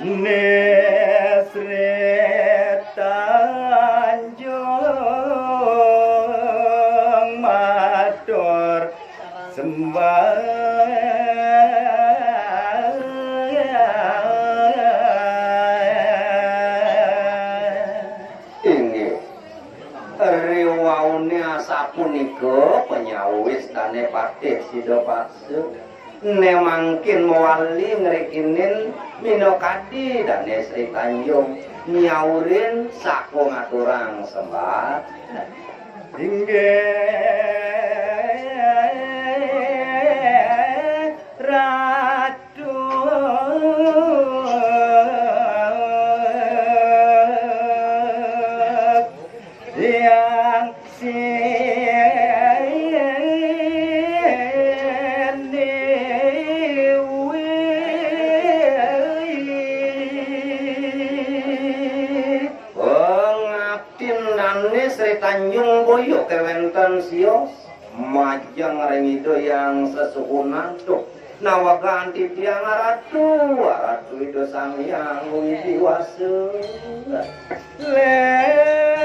Nesre Tanjung matur sembah riwaune sapunika penyawis dane Patih Sidapaksa nemangkin mewali ngrikinin Minokadi dane Sri Tanjung nyaurin saku ngaturang sembah inggih ratu yang Sri Tanjung Boyo kewenten sios majang rengido yang sesukunan tuh nawaganti tiang ratu itu sang yang widiwasa ledang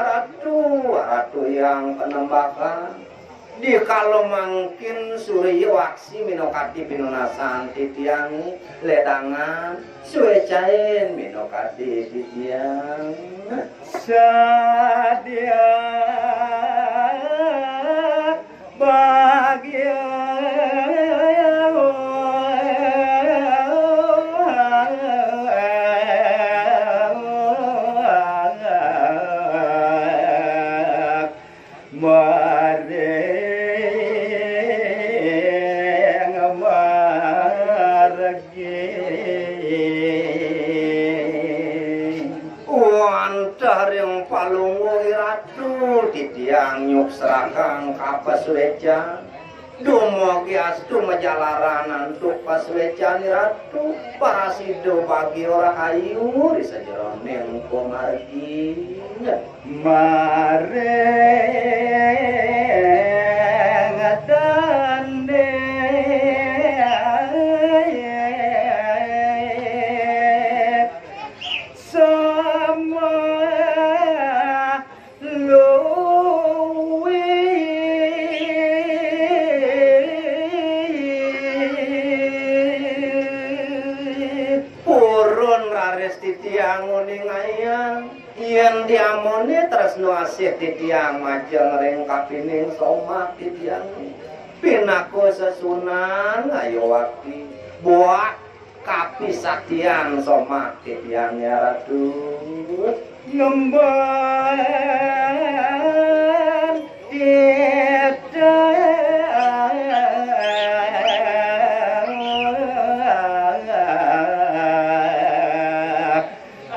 ratu ratu yang penembakan di kalau mangkin Surya Waksi Minokadi Pinunasan titiang ledangan suwe cain Minokadi titiang sadia bahagia titiang nyuk serakang kapas weca dumogi astu majalaran antuk pas weca ni ratu parasido bagi orang hayu di sajeroning komargi mare ngadande yen diamone tresno asih titiang majeng ring kapining somak titiang pinaku sesunan ayo wakti buat kapisatian somak titiang ya ratu ngemban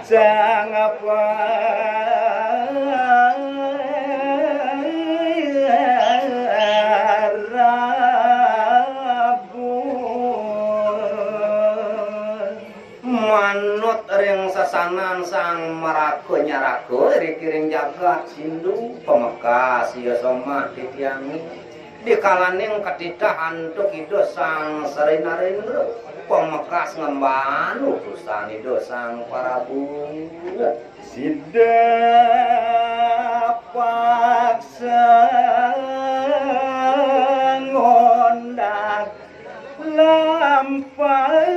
sang apa manut ring sesanan sang marago nyarago rikiring jagat sindu pemekas ya soma titiangi di kalaning ketidak antuk itu sang Serinarendra pemekas ngemban utusan itu sang Prabu Sidapaksa ngondang lampai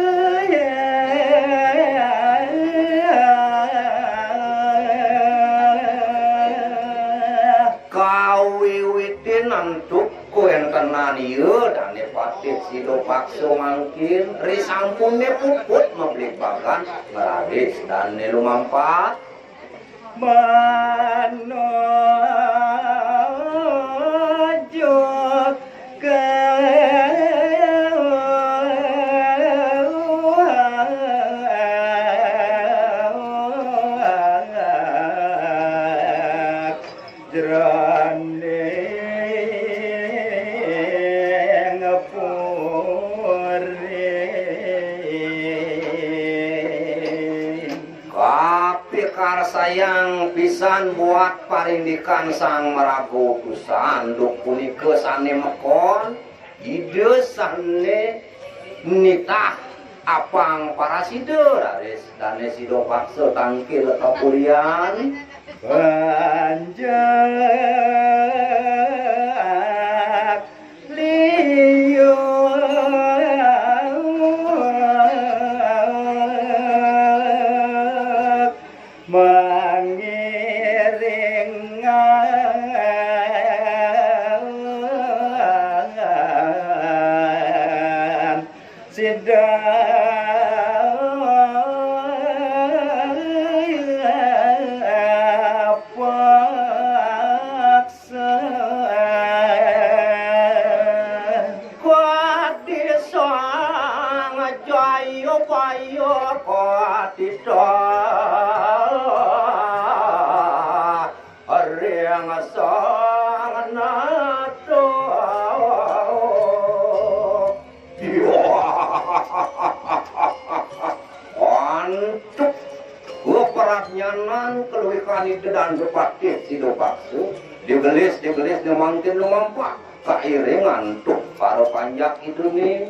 kawiwitin antuk kuen tenan ieu dane Patih Sidapaksa mangkin risampune puput membeli bagan ngeradis dan lumampat manojo ke jroning puri kapikar sayang pisan buat parindikan sang marago kusanduk punika sane mekon ide sane nitah apang parasida raris dane sida paksa tangkil kapulian banjak liyo mengiring nyanan keluikan itu dan berpakit sido paksu digelis nemangkin lumampak kairingan tuh karo panjak itu nih